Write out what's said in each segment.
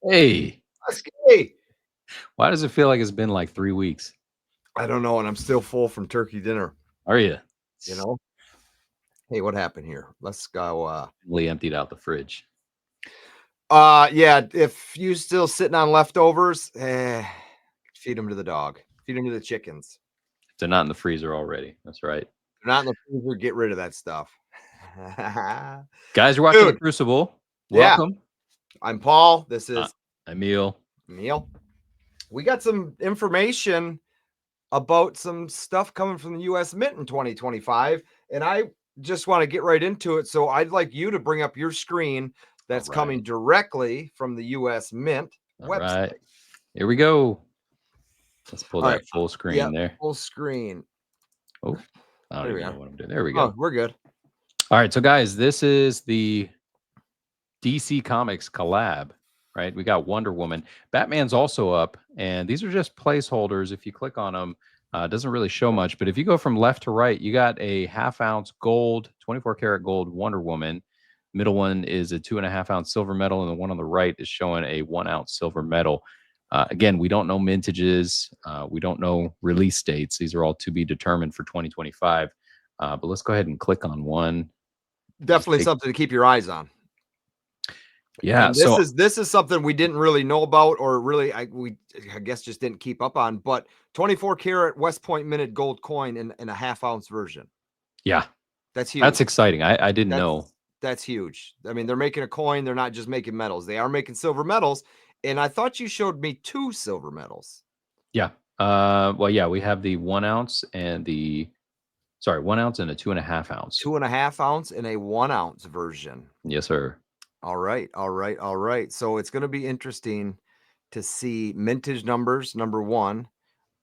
Hey, Hey, why does it feel like it's been like 3 weeks? I don't know, and I'm still full from turkey dinner. Are you? You know, hey, what happened here? Let's go. Really emptied out the fridge. Yeah. If you still sitting on leftovers, feed them to the dog. Feed them to the chickens. They're not in the freezer already. That's right. They're not in the freezer. Get rid of that stuff. Guys, you're watching the Dude, Crucible. yeah. Welcome. I'm Paul. This Uh, is Emil. Neil. We got some information about some stuff coming from the U.S. Mint in 2025, and I just want to get right into it. So I'd like you to bring up your screen All that's right. coming directly from the U.S. Mint All website. right. Here we go. Let's pull All that right. full screen Yeah, there. full screen. Oh, I don't There we even know are. what I'm doing. There we Oh, go. we're good. All right. So, guys, this is the DC Comics collab, right? We got Wonder Woman. Batman's also up, and these are just placeholders. If you click on them, it doesn't really show much. But if you go from left to right, you got a half-ounce gold, 24 karat gold Wonder Woman. Middle one is a 2.5 ounce silver medal, and the one on the right is showing a 1 ounce silver medal. Again, we don't know mintages. We don't know release dates. These are all to be determined for 2025. But let's go ahead and click on one. Definitely something to keep your eyes on. Yeah. And So this is something we didn't really know about, or really I guess just didn't keep up on. But 24 karat West Point minted gold coin in a half-ounce version. yeah, That's huge. that's exciting. I didn't know. That's huge. I mean, they're making a coin. They're not just making metals. They are making silver medals. And I thought you showed me 2 silver medals. Yeah. Well, yeah, we have the 1 ounce and 1 ounce and a 2.5 ounce. 2.5 ounce and a 1 ounce version. Yes, sir. All right. All right. All right. So it's going to be interesting to see mintage numbers, number one,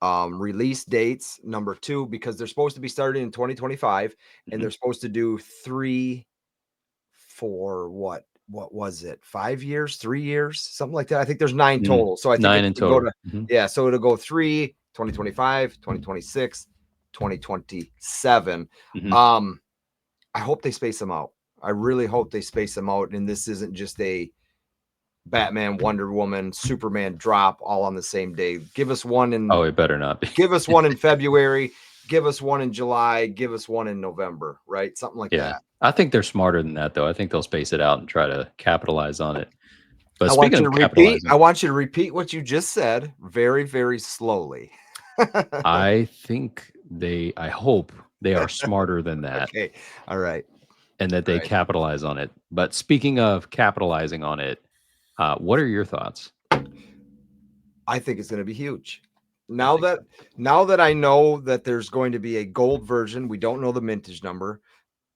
release dates, number two, because they're supposed to be starting in 2025 and they're supposed to do 3 for what was it, 5 years, 3 years, something like that. I think there's 9 total, so I think 9 it's in gonna go total. to yeah, so it'll go 3 2025, 2026, 2027. I hope they space them out. I really hope they space them out, and this isn't just a Batman, Wonder Woman, Superman drop all on the same day. Give us one in Oh, it better not be. give us one in February, give us one in July, give us one in November, right? Something like Yeah. that. I think they're smarter than that, though. I think they'll space it out and try to capitalize on it. But I want speaking you of to repeat. capitalizing, I want you to repeat what you just said very, very slowly. I hope they are smarter than that Okay. All right. and that All they right. capitalize on it. But speaking of capitalizing on it, what are your thoughts? I think it's going to be huge. I Now think that so. now that I know that there's going to be a gold version, we don't know the mintage number.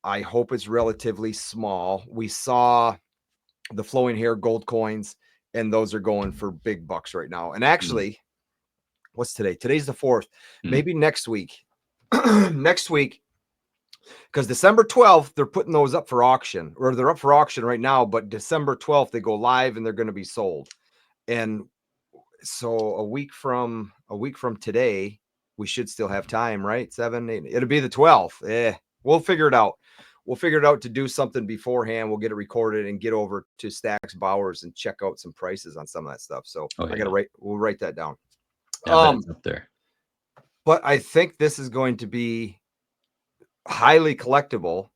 I hope it's relatively small. We saw the flowing hair gold coins, and those are going for big bucks right now. And actually, what's today? Today's the 4th. Maybe next week. Next week, because December 12th, they're putting those up for auction, or they're up for auction right now, but December 12th, they go live and they're going to be sold. And so a week from today, we should still have time, right? 7, 8, it'll be the 12th. We'll figure it out. We'll figure it out to do something beforehand. We'll get it recorded and get over to Stacks Bowers and check out some prices on some of that stuff. So Oh, I yeah. gotta we'll write that down. Yeah, I bet it's up there. But I think this is going to be highly collectible,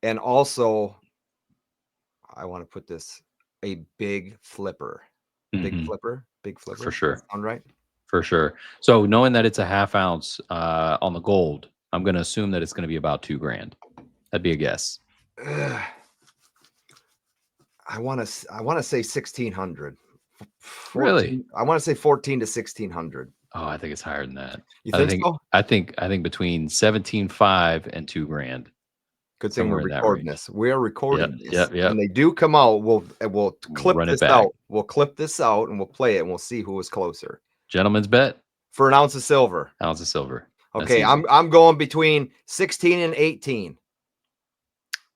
and also I want to put this a big flipper. Big flipper. For sure. Sound right? For sure. So knowing that it's a half ounce on the gold, I'm going to assume that it's going to be about $2,000. That'd be a guess. I want to say 1600. Really? I want to say 14 to 1600. Oh, I think it's higher than that. You think so? I think between 17.5 and $2,000. Good thing we're Somewhere in that recording range. this. We're recording this. Yep. When they do come out, we'll clip Run it this back. out. We'll clip this out and we'll play it and we'll see who was closer. Gentleman's bet. For an ounce of silver. Ounce of silver. Okay, I'm going between 16 and 18.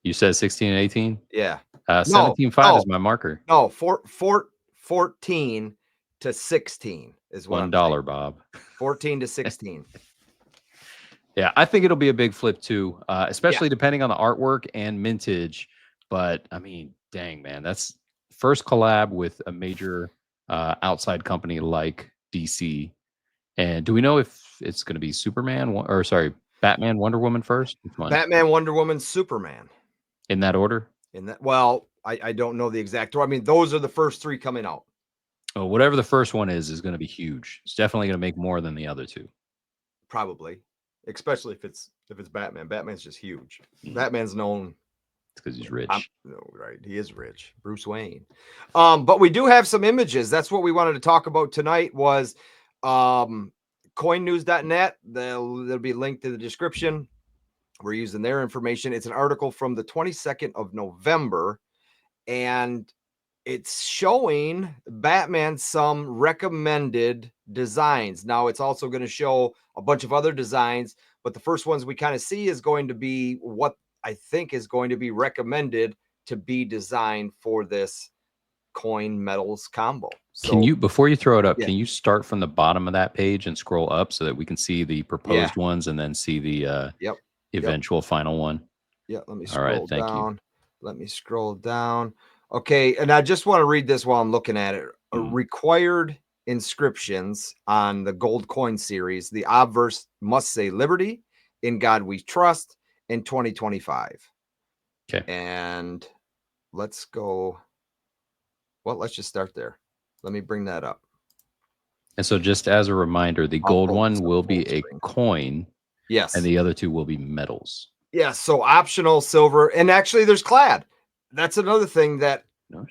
You said 16 and 18? Yeah. 17.5 is my marker. No, 14 to 16 is what I'm saying. $1, Bob. 14 to 16. Yeah, I think it'll be a big flip too, especially depending on the artwork and mintage. But I mean, dang man, that's first collab with a major outside company like DC. And do we know if it's going to be Batman, Wonder Woman first? Which one? Batman, Wonder Woman, Superman. In that order? In that, well, I don't know the exact order. I mean, those are the first 3 coming out. Oh, whatever the first one is going to be huge. It's definitely going to make more than the other 2. Probably, especially if it's Batman. Batman's just huge. Mm. Batman's known. It's because he's rich. No, right? He is rich, Bruce Wayne. But we do have some images. That's what we wanted to talk about tonight. Was coinnews.net. They'll be linked in the description. We're using their information. It's an article from the 22nd of November, and it's showing Batman some recommended designs. Now it's also going to show a bunch of other designs, but the first ones we kind of see is going to be what I think is going to be recommended to be designed for this coin metals combo. So, Can you, before you throw it up, Yeah. can you start from the bottom of that page and scroll up so that we can see the proposed ones and then see the eventual final one? Yeah, let me All right, scroll thank you. down. Let me scroll down. Okay, and I just want to read this while I'm looking at it. Required inscriptions on the gold coin series. The obverse must say liberty, in God we trust, in 2025. Okay. And let's go. Well, let's just start there. Let me bring that up. And so just as a reminder, the gold one will be a coin. Yes. And the other 2 will be metals. Yeah, so optional silver. And actually there's clad. That's another thing that All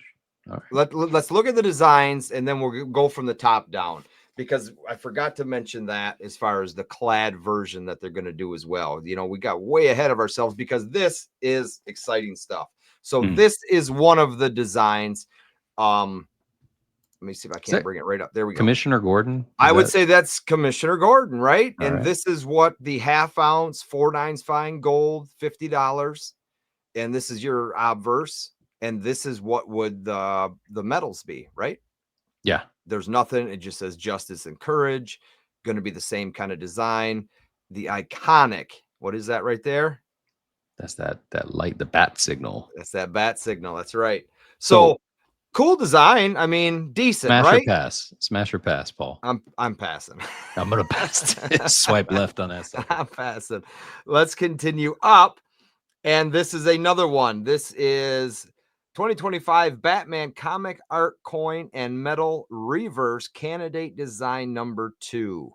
right. let's look at the designs, and then we'll go from the top down, because I forgot to mention that as far as the clad version that they're going to do as well. You know, we got way ahead of ourselves because this is exciting stuff. So this is one of the designs. Let me see if I can't bring it right up. There we go. Commissioner Gordon? I would say that's Commissioner Gordon, right? All and right. This is what the half-ounce 4/9 fine gold, $50. And this is your obverse. And this is what would the metals be, right? Yeah. There's nothing. It just says justice and courage. Going to be the same kind of design. The iconic, what is that right there? That's that light, the bat signal. That's that bat signal. That's right. So cool design. I mean, decent, smash right? Or pass. Smash or pass, Paul. I'm passing. I'm gonna pass. Swipe left on that side. I'm passing. Let's continue up. And this is another one. This is 2025 Batman comic art coin and metal reverse candidate design number 2.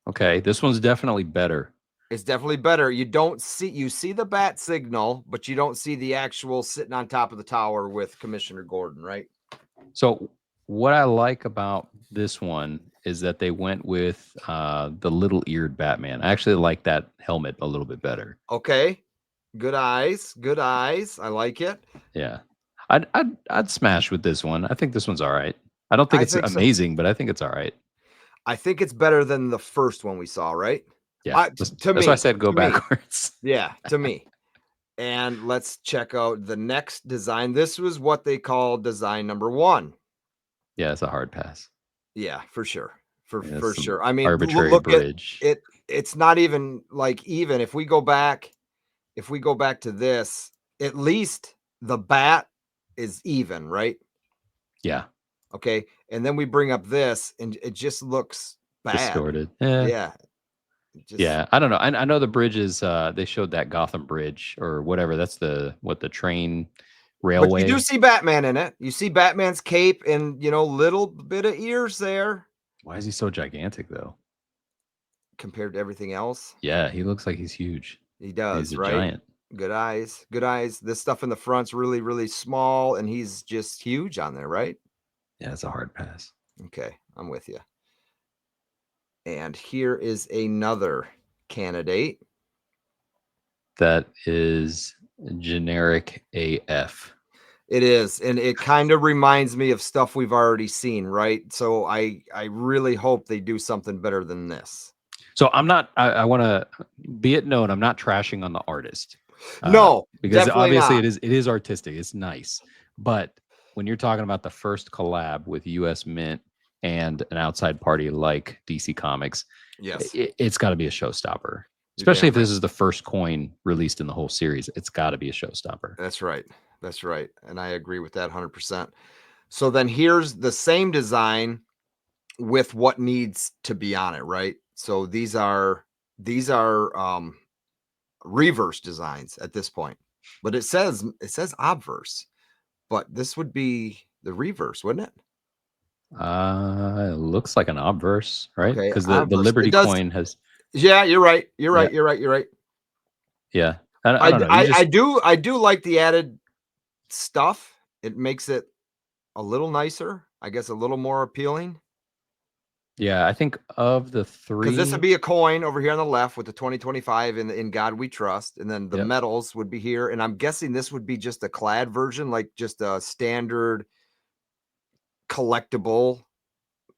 Okay, this one's definitely better. It's definitely better. You see the bat signal, but you don't see the actual sitting on top of the tower with Commissioner Gordon, right? So what I like about this one is that they went with the little eared Batman. I actually like that helmet a little bit better. Okay. Good eyes. Good eyes. I like it. Yeah. I'd smash with this one. I think this one's all right. I don't think it's amazing, but I think it's all right. I think it's better than the first one we saw, right? Yeah. That's why I said go backwards. Yeah, to me. And let's check out the next design. This was what they call design number 1. Yeah, it's a hard pass. Yeah, for sure. For sure. I mean, arbitrary look bridge. At it. It's not even like even if we go back to this, at least the bat is even, right? Yeah. Okay. And then we bring up this and it just looks bad. Distorted. Yeah. Yeah. I don't know. I know the bridge is they showed that Gotham Bridge or whatever. That's the train railway. But you do see Batman in it. You see Batman's cape and little bit of ears there. Why is he so gigantic though? Compared to everything else? Yeah, he looks like he's huge. He does, he's a right? Giant. Good eyes. Good eyes. This stuff in the front's really, really small, and he's just huge on there, right? Yeah, it's a hard pass. Okay, I'm with you. And here is another candidate. That is generic AF. It is, and it kind of reminds me of stuff we've already seen, right? So I really hope they do something better than this. So I'm not. I want to be it known. I'm not trashing on the artist. No, because obviously it is artistic. It's nice, but when you're talking about the first collab with U.S. Mint and an outside party like DC Comics, yes, it's got to be a showstopper. Especially if this is the first coin released in the whole series, it's got to be a showstopper. That's right. That's right, and I agree with that 100%. So then here's the same design with what needs to be on it, right? So these are reverse designs at this point. But it says obverse, but this would be the reverse, wouldn't it? It looks like an obverse, right? Okay, Because the obverse. It Liberty does. coin has, Yeah, you're right. You're yeah, right. You're right. You're right. yeah. I don't know. You just, I do like the added stuff. It makes it a little nicer, I guess, a little more appealing. yeah. I think of the Because this would three, be a coin over here on the left with the 2025 in God We Trust, and then the yep, medals would be here. And I'm guessing this would be just a clad version, like just a standard collectible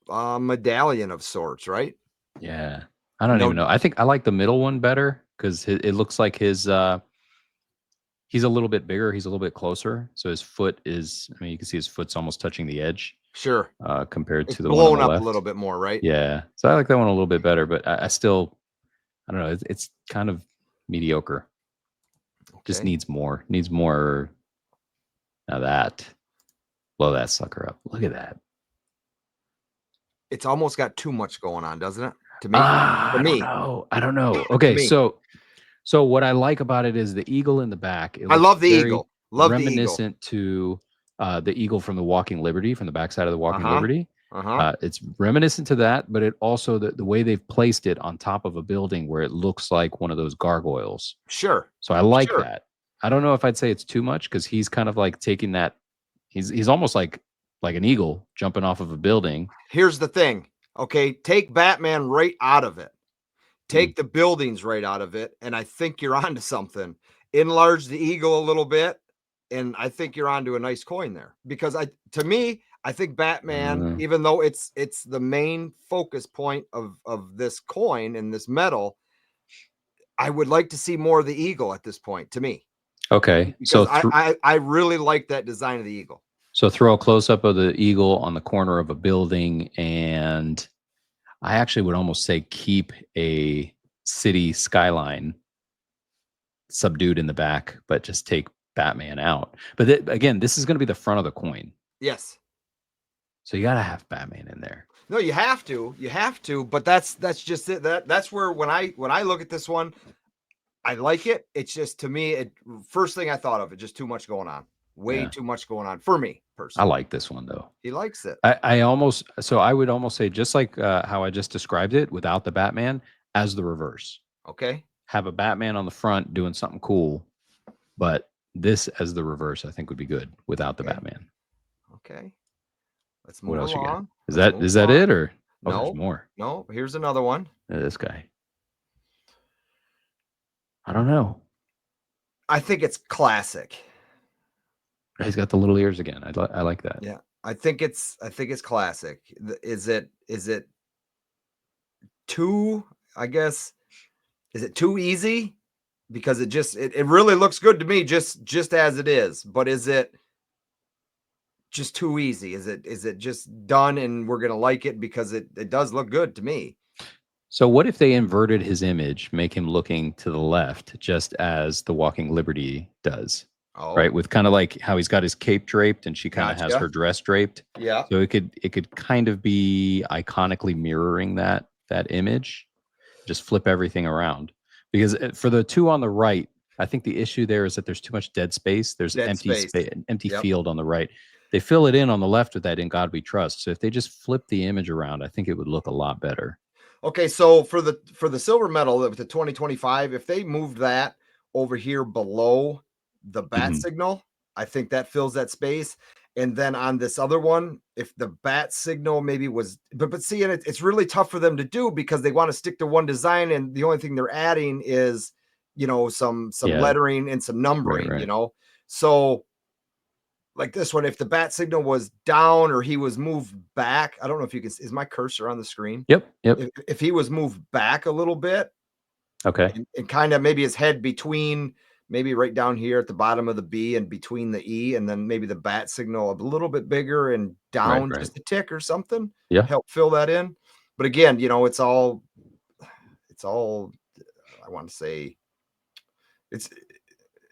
medallion of sorts, right? yeah. I don't even No, know. I think I like the middle one better because it looks like his. He's a little bit bigger. He's a little bit closer. So his foot is. I mean, you can see his foot's almost touching the edge sure. compared It's to the one on the blown up a little left. bit more, right? Yeah. So I like that one a little bit better, but I still, I don't know. It's kind of mediocre. Just Okay. needs more. Needs more. Now that. Blow that sucker up. Look at that. It's almost got too much going on, doesn't it? To me. To I don't me. know. I don't know. To Okay, me. so what I like about it is the eagle in the back. It I looks love the very eagle. Love the eagle. reminiscent to the eagle from the Walking Liberty, from the backside of the Walking Uh-huh. Liberty. Uh-huh. It's reminiscent to that, but it also the way they've placed it on top of a building where it looks like one of those gargoyles. Sure. So I like Sure. that. I don't know if I'd say it's too much because he's kind of like taking that. He's almost like an eagle jumping off of a building. Here's the thing. Okay, take Batman right out of it. Mm. Take the buildings right out of it, and I think you're onto something. Enlarge the eagle a little bit, and I think you're onto a nice coin there. Because to me, I think Batman, Uh, even though it's the main focus point of this coin and this medal, I would like to see more of the eagle at this point. To me, okay, because I really like that design of the eagle. so throw a close up of the eagle on the corner of a building, and I actually would almost say keep a city skyline subdued in the back, but just take Batman out. But again, this is going to be the front of the coin, Yes. so you got to have Batman in there. No, you have to, but that's just it. That's where when I look at this one, I like it. It's just to me, first thing I thought of it, just too much going on. Way Yeah, too much going on for me I personally. like this one though. He likes it. I would almost say just like how I just described it without the Batman as the reverse. Okay. Have a Batman on the front doing something cool, but this as the reverse I think would be good without the Okay. Batman. Okay. Let's What move else you got? along. Is Let's that move is that along. it or oh there's No, more? no. Here's another one. This guy. I don't know. I think it's classic. He's got the little ears again. I like that. Yeah. I think it's classic. Is it too, I guess, is it too easy? Because it really looks good to me just as it is, but is it just too easy? Is it just done and we're gonna like it because it does look good to me? So what if they inverted his image, make him looking to the left, just as the Walking Liberty does, Oh, right? With kind of like how he's got his cape draped and she kind of has gotcha. her dress draped. Yeah. So it could kind of be iconically mirroring that image. Just flip everything around because for the two on the right, I think the issue there is that there's too much dead space. There's Dead empty space. space, empty Yep. field on the right. They fill it in on the left with that "In God We Trust." So if they just flip the image around, I think it would look a lot better. Okay, so for the silver medal with the 2025, if they moved that over here below the bat Mhm. signal, I think that fills that space. And then on this other one, if the bat signal maybe was, but see, and it's really tough for them to do because they want to stick to one design, and the only thing they're adding is, some Yeah. lettering and some numbering, Right. So like this one, if the bat signal was down or he was moved back, I don't know if you can, is my cursor on the screen? Yep. If he was moved back a little bit Okay. and kind of maybe his head between, maybe right down here at the bottom of the B and between the E, and then maybe the bat signal a little bit bigger and down Right. just a tick or something, Yeah. help fill that in. But again, it's all, I want to say it's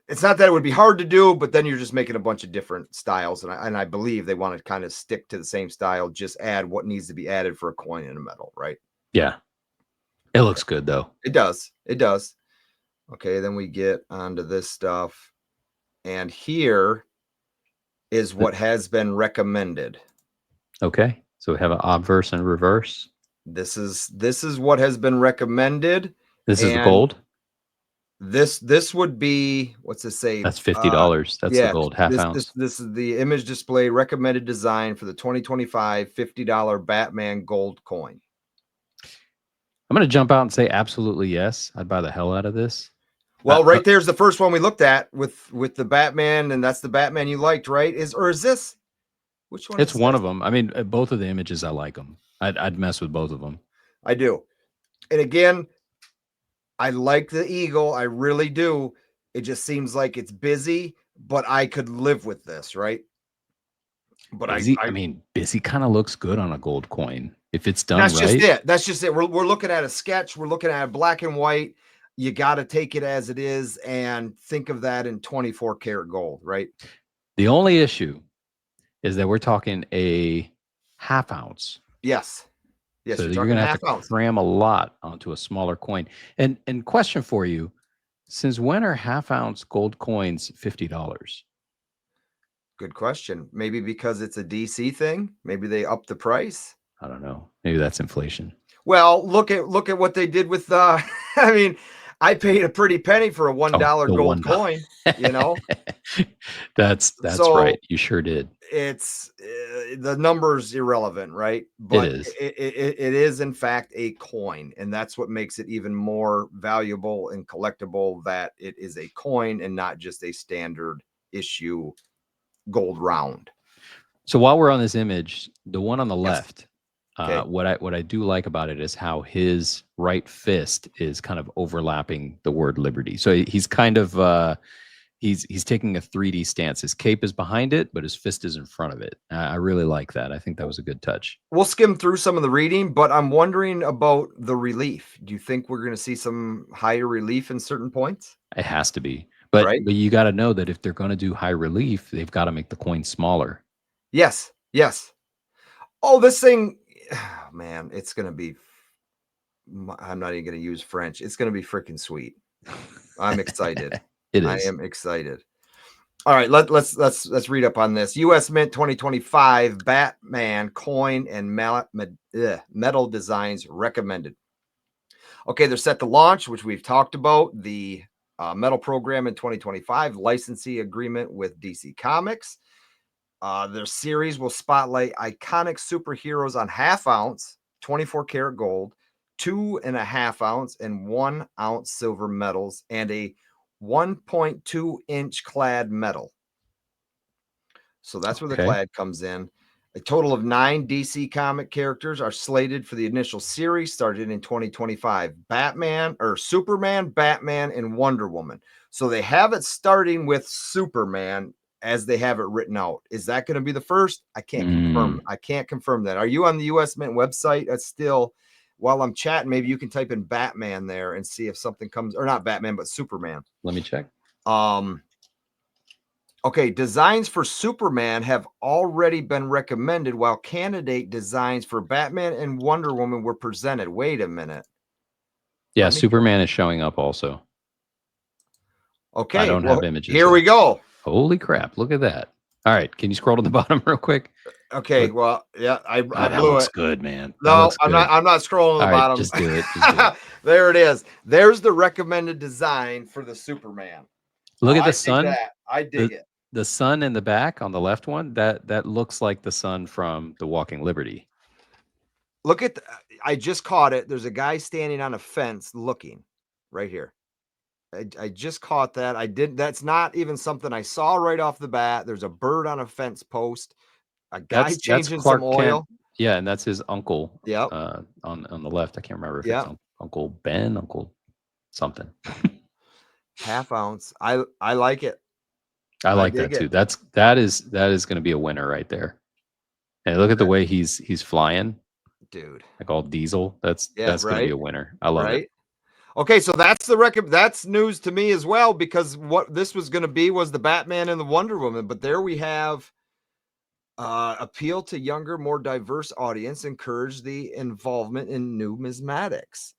it's not that it would be hard to do, but then you're just making a bunch of different styles. And I believe they want to kind of stick to the same style, just add what needs to be added for a coin in a metal, right? Yeah. It looks good though. It does. It does. Okay, then we get onto this stuff. And here is what has been recommended. Okay. So we have an obverse and reverse. This is what has been recommended. This is the And gold. This would be, what's this say? That's $50. That's the gold, half ounce. This is the image display recommended design for the 2025 $50 Batman gold coin. I'm going to jump out and say absolutely yes. I'd buy the hell out of this. Well, right there's the first one we looked at with the Batman, and that's the Batman you liked, right? Is this? Which one? It's one of them. I mean, both of the images, I like them. I'd mess with both of them. I do. And again, I like the eagle. I really do. It just seems like it's busy, but I could live with this, right? But busy, I mean, busy kind of looks good on a gold coin if it's done that's right. Just it. That's just it. We're looking at a sketch. We're looking at black and white. You got to take it as it is and think of that in 24 karat gold, right? The only issue is that we're talking a half ounce. Yes. Yes. So you're going to have to cram a lot onto a smaller coin. And question for you, since when are half ounce gold coins $50? Good question. Maybe because it's a DC thing. Maybe they upped the price. I don't know. Maybe that's inflation. Well, look at what they did with I mean, I paid a pretty penny for a $1 gold coin, you know. That's so, right. You sure did. It's the number's irrelevant, right? But it is in fact a coin, and that's what makes it even more valuable and collectible, that it is a coin and not just a standard issue gold round. So while we're on this image, the one on the left, what I do like about it is how his right fist is kind of overlapping the word liberty. So he's kind of he's taking a 3D stance. His cape is behind it, but his fist is in front of it. I really like that. I think that was a good touch. We'll skim through some of the reading, but I'm wondering about the relief. Do you think we're going to see some higher relief in certain points? It has to be. But you got to know that if they're going to do high relief, they've got to make the coin smaller. Yes. Yes. Oh, this thing, man, it's going to be, I'm not even going to use French. It's going to be freaking sweet. I'm excited. It is. I am excited. All right, let's read up on this. U.S. Mint 2025 Batman coin and metal designs recommended. Okay, they're set to launch, which we've talked about. The metal program in 2025, licensing agreement with DC Comics. Their series will spotlight iconic superheroes on half ounce, 24 karat gold, 2.5 ounce and 1 ounce silver metals, and a 1.2 inch clad metal. So that's where the clad comes in. A total of 9 DC comic characters are slated for the initial series started in 2025. Superman, Batman, and Wonder Woman. So they have it starting with Superman as they have it written out. Is that going to be the first? I can't confirm. I can't confirm that. Are you on the US Mint website? That's still, while I'm chatting, maybe you can type in Batman there and see if something comes, or not Batman, but Superman. Let me check. Okay, designs for Superman have already been recommended, while candidate designs for Batman and Wonder Woman were presented. Wait a minute. Yeah, Superman is showing up also. Okay, I don't have images. Here we go. Holy crap, look at that. All right, can you scroll to the bottom real quick? Okay, well, yeah, I blew that looks good, man. No, I'm not scrolling to the bottom. Just do it. Just do it. There it is. There's the recommended design for the Superman. Look at the sun. I dig it. The sun in the back on the left one, that looks like the sun from The Walking Liberty. Look at I just caught it. There's a guy standing on a fence looking right here. I just caught that. That's not even something I saw right off the bat. There's a bird on a fence post. A guy changing some oil. Yeah, and that's his uncle. Yeah. On the left. I can't remember if it's Uncle Ben, Uncle something. Half ounce. I like it. I like that too. That is going to be a winner right there. And look at the way he's flying, dude. Like all diesel. That's going to be a winner. I love it. Okay, so that's that's news to me as well, because what this was going to be was the Batman and the Wonder Woman, but there we have appeal to younger, more diverse audience, encourage the involvement in numismatics.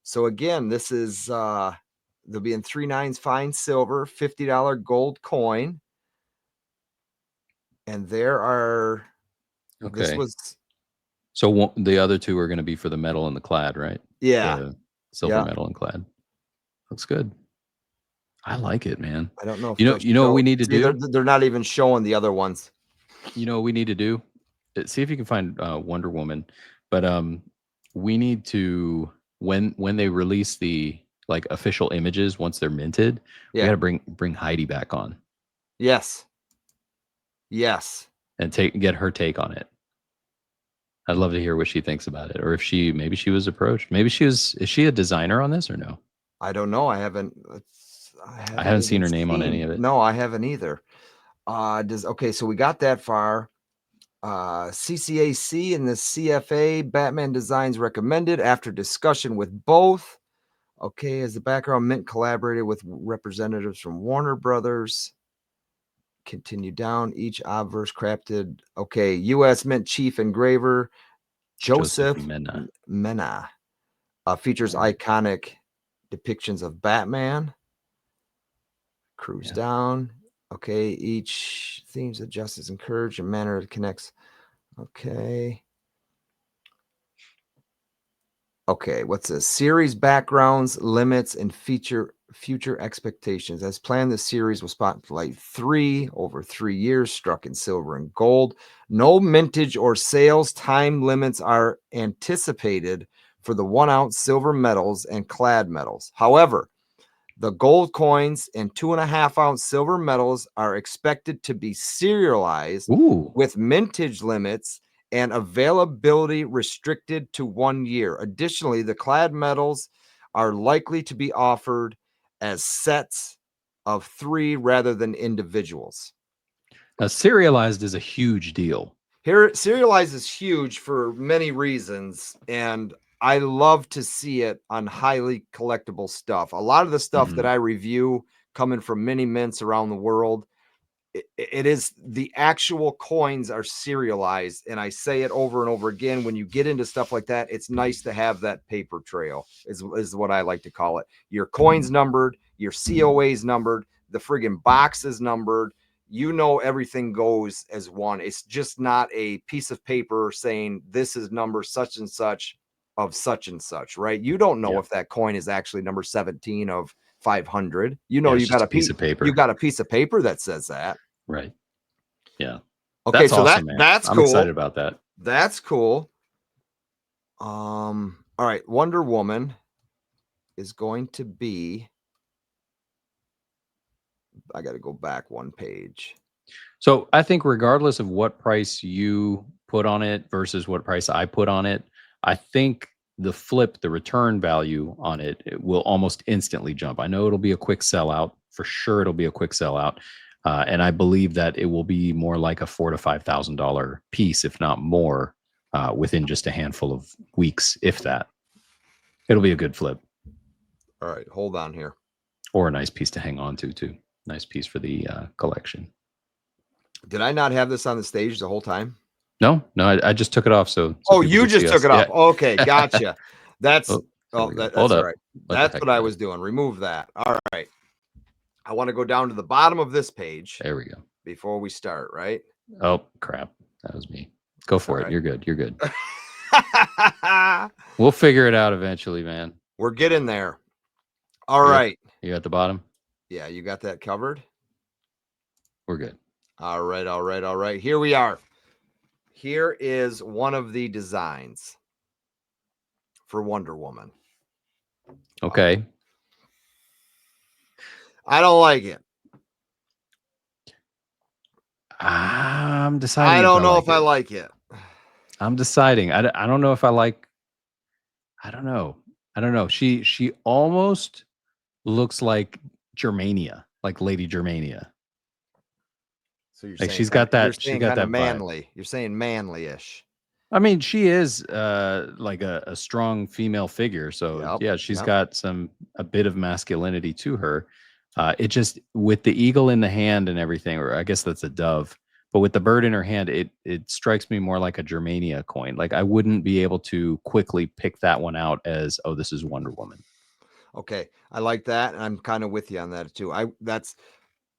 So again, this is they'll be in 3/9 fine silver, $50 gold coin, and there are. This Okay. was So the other two are going to be for the metal and the clad, right? yeah The silver yeah. metal and clad. Looks good. I like it, man. I don't know if You know, they'll you know what show. we need to See, do? they're not even showing the other ones. You know what we need to do? See if you can find Wonder Woman. But we need to when they release the like official images once they're minted, we Yeah. got to bring Heidi back on Yes. Yes. and get her take on it. I'd love to hear what she thinks about it, or if maybe she was approached. Maybe she was. Is she a designer on this or no? I don't know. I haven't I haven't seen even her name on any seen. of it. No, I haven't either. Okay, so we got that far. CCAC and the CFA Batman designs recommended after discussion with both. Okay, as the background, Mint collaborated with representatives from Warner Brothers. Continue down, each obverse crafted. Okay, U.S. Mint chief engraver Joseph Mena. features All right. iconic depictions of Batman. Cruise Yeah. down. Okay, each themes of justice encourage a manner that connects. Okay. Okay, what's this? Series backgrounds, limits, and future expectations. As planned, the series will spotlight 3 over 3 years, struck in silver and gold. No mintage or sales time limits are anticipated for the 1-ounce silver medals and clad medals. However, the gold coins and 2.5-ounce silver medals are expected to be serialized Ooh. with mintage limits and availability restricted to 1 year. Additionally, the clad medals are likely to be offered as sets of 3 rather than individuals. Now, serialized is a huge deal. Here, serialized is huge for many reasons, and I love to see it on highly collectible stuff. A lot of the stuff that I review coming from mini mints around the world, it is the actual coins are serialized, and I say it over and over again. When you get into stuff like that, it's nice to have that paper trail, is what I like to call it. Your coins numbered, your COAs numbered, the friggin' box is numbered. You know, everything goes as one. It's just not a piece of paper saying this is number such and such of such and such, right? You don't know if that coin is actually number 17 of 500. You know, it's just a piece of paper. You got a piece of paper that says that. Right. Yeah. Okay, that's so awesome, man. that's I'm cool. excited about that. That's cool. All right, Wonder Woman is going to be. I got to go back one page. So I think regardless of what price you put on it versus what price I put on it, I think the return value on it will almost instantly jump. I know it'll be a quick sellout. For sure, it'll be a quick sellout. And I believe that it will be more like a $4,000 to $5,000 piece, if not more, within just a handful of weeks, if that. It'll be a good flip. All right, hold on here. Or a nice piece to hang on to, too. Nice piece for the collection. Did I not have this on the stage the whole time? No, I just took it off. So you just took it off. Okay, gotcha. That's that's all right. That's what I was doing. Remove that. All right. I want to go down to the bottom of this page. There we go. Before we start, right? Oh, crap. That was me. Go for it. Right. You're good. You're good. We'll figure it out eventually, man. We're getting there. All right. You at the bottom? Yeah, you got that covered? We're good. All right, all right, all right. Here we are. Here is one of the designs for Wonder Woman. Okay. I don't like it. I'm deciding. I don't know if I like it. I'm deciding. I don't know if I like. I don't know. She almost looks like Germania, like Lady Germania. So you're like saying she's got that. She got that manly. You're saying manly-ish. I mean, she is like a strong female figure. So Yep. yeah, she's Yep. got a bit of masculinity to her. It just with the eagle in the hand and everything, or I guess that's a dove, but with the bird in her hand, it strikes me more like a Germania coin. Like I wouldn't be able to quickly pick that one out as, oh, this is Wonder Woman. Okay. I like that. And I'm kind of with you on that too.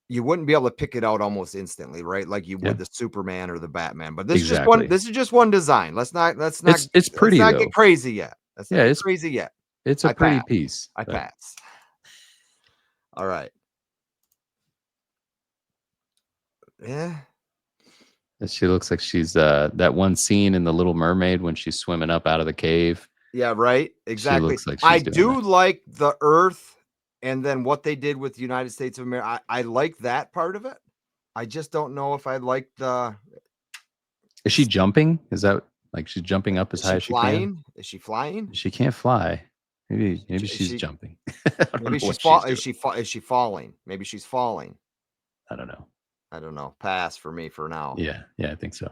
You wouldn't be able to pick it out almost instantly, right? Like you Yeah, would the Superman or the Batman. But exactly. this is just one design. It's let's pretty not get though. crazy yet. Let's not Yeah, get crazy yet. it's a I pretty pass. piece. I But pass. All right. Yeah. she looks like she's that one scene in The Little Mermaid when she's swimming up out of the cave. Yeah, right. She Exactly. looks like I she's doing do that. like the Earth and then what they did with the United States of America. I like that part of it. I just don't know if I like the Is she jumping? Is that like she's jumping up as is high she as she can? flying? Is she flying? She can't fly. Maybe Is she's she jumping. I don't maybe know she's what she's doing. is she falling? Maybe she's falling. I don't know. I don't know. Pass for me for now. Yeah, I think so.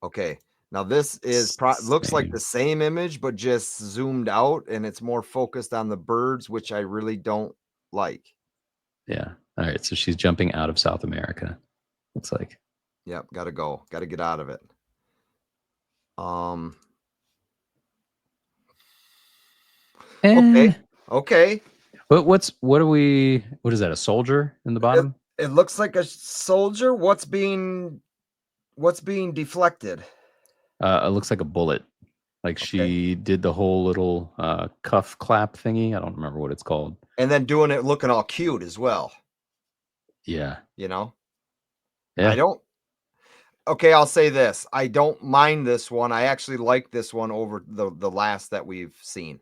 Okay. Now this is looks like Same. the same image, but just zoomed out, and it's more focused on the birds, which I really don't like. Yeah. All right. So she's jumping out of South America. Looks like. Yep, gotta go. Gotta get out of it. Okay. Eh. Okay. But what is that? A soldier in the bottom? It looks like a soldier. What's being deflected? It looks like a bullet. Like Okay. she did the whole little cuff clap thingy. I don't remember what it's called. And then doing it looking all cute as well. Yeah. You know? Yeah. I don't Okay, I'll say this. I don't mind this one. I actually like this one over the last that we've seen.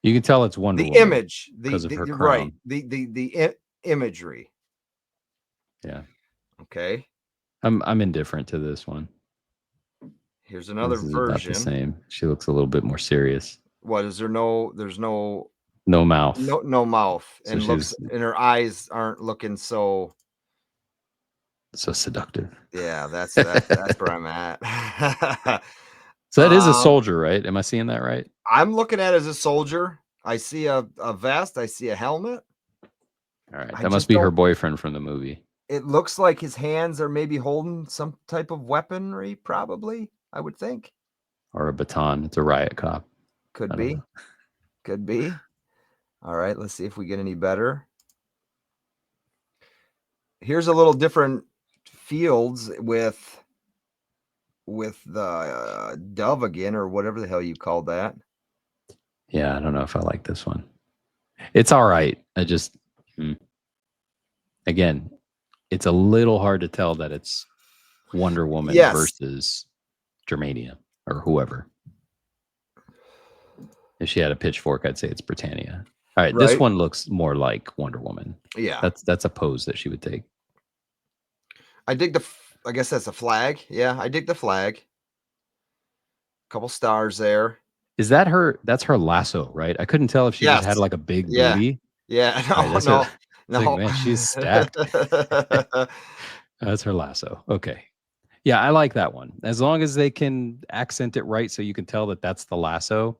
You can tell it's Wonder The Woman image, because of her you're crown. right. The imagery. Yeah. Okay. I'm indifferent to this one. Here's another This is version. about the same. She looks a little bit more serious. What is there? There's no mouth. no mouth, So and looks, and her eyes aren't looking so seductive. Yeah, that's where I'm at. So that is a soldier, right? Am I seeing that right? I'm looking at it as a soldier. I see a vest. I see a helmet. All right, that must be her boyfriend from the movie. It looks like his hands are maybe holding some type of weaponry, probably, I would think. Or a baton. It's a riot cop. Could be. Could be. All right, let's see if we get any better. Here's a little different fields with the dove again, or whatever the hell you called that. Yeah, I don't know if I like this one. It's all right. I just again, it's a little hard to tell that it's Wonder Woman versus Germania or whoever. If she had a pitchfork, I'd say it's Britannia. All right, this one looks more like Wonder Woman. Yeah, that's a pose that she would take. I dig I guess that's a flag. Yeah, I dig the flag. Couple stars there. Is that her? That's her lasso, right? I couldn't tell if she just had like a big booty. Yeah. No, right, no. Like, man, she's stacked. That's her lasso. Okay. Yeah, I like that one. As long as they can accent it right so you can tell that that's the lasso.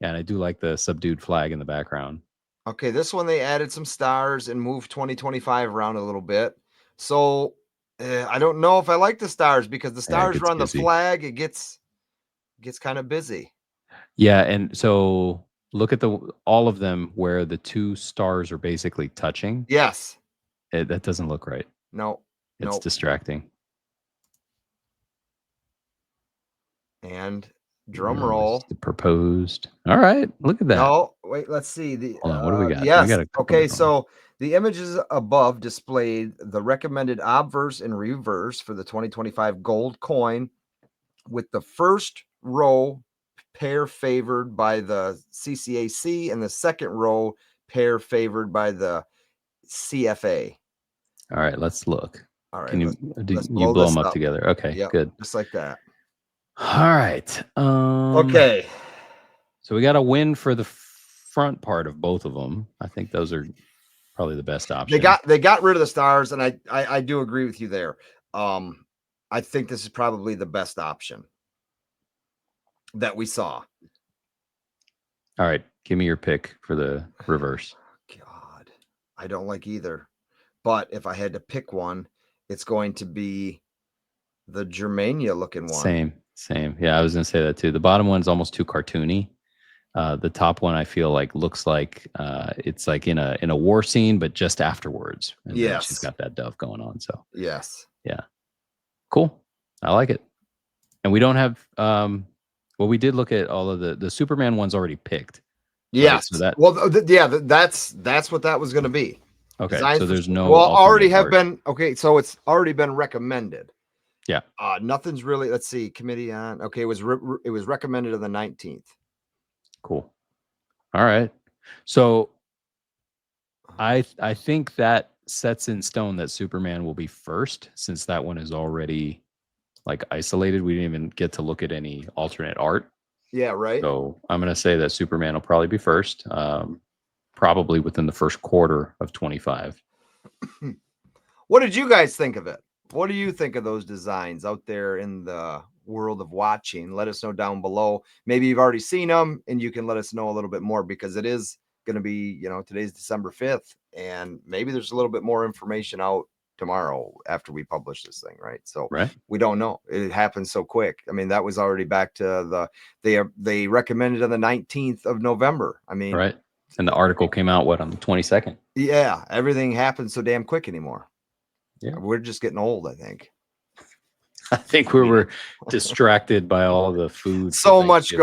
Yeah, and I do like the subdued flag in the background. Okay, this one they added some stars and moved 2025 around a little bit. So I don't know if I like the stars because the stars run the flag. It gets kind of busy. Yeah, and so look at all of them where the two stars are basically touching. Yes. That doesn't look right. No. It's distracting. And drum roll. Proposed. All right, look at that. No, wait, let's see. What do we got? Yes. We got Okay, so the images above displayed the recommended obverse and reverse for the 2025 gold coin, with the first row pair favored by the CCAC and the second row pair favored by the CFA. All right, let's look. All right, can you blow them up together? Okay, good. Just like that. All right. Okay. So we got a win for the front part of both of them. I think those are probably the best option. They got rid of the stars, and I do agree with you there. I think this is probably the best option. that we saw. All right, give me your pick for the reverse. God, I don't like either. But if I had to pick one, it's going to be the Germania looking one. Same. Yeah, I was gonna say that too. The bottom one's almost too cartoony. The top one I feel like looks like it's like in a war scene, but just afterwards, and then she's Yes. got that dove going on. So Yes. yeah, cool. I like it. And we don't have well, we did look at all of the Superman ones already picked. Yes. So that well, that's what that was going to be. okay. Designs So for- there's no well, already alternate have art. been okay. So it's already been recommended. Yeah. Nothing's really. Let's see. Committee on. Okay, it was recommended on the 19th. Cool. All right. So I think that sets in stone that Superman will be first, since that one is already like isolated. We didn't even get to look at any alternate art. Yeah, right. So I'm going to say that Superman will probably be first, probably within the first quarter of 25. What did you guys think of it? What do you think of those designs out there in the world of watching? Let us know down below. Maybe you've already seen them and you can let us know a little bit more, because it is going to be, today's December 5th, and maybe there's a little bit more information out tomorrow after we publish this thing, right? So we don't know. It happens so quick. I mean, that was already back to they recommended on the 19th of November. I mean, right. And the article came out on the 22nd. Yeah, everything happens so damn quick anymore. Yeah. We're just getting old, I think. I think we were distracted by all the food. So much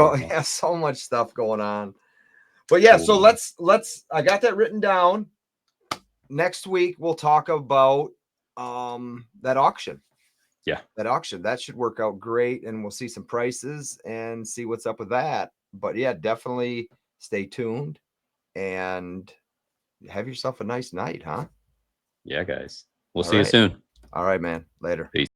so much stuff going on. But yeah, so let's I got that written down. Next week we'll talk about that auction. Yeah. That auction. That should work out great, and we'll see some prices and see what's up with that. But yeah, definitely stay tuned and have yourself a nice night, huh? Yeah, guys. We'll see you soon. All right, man. Later. Peace.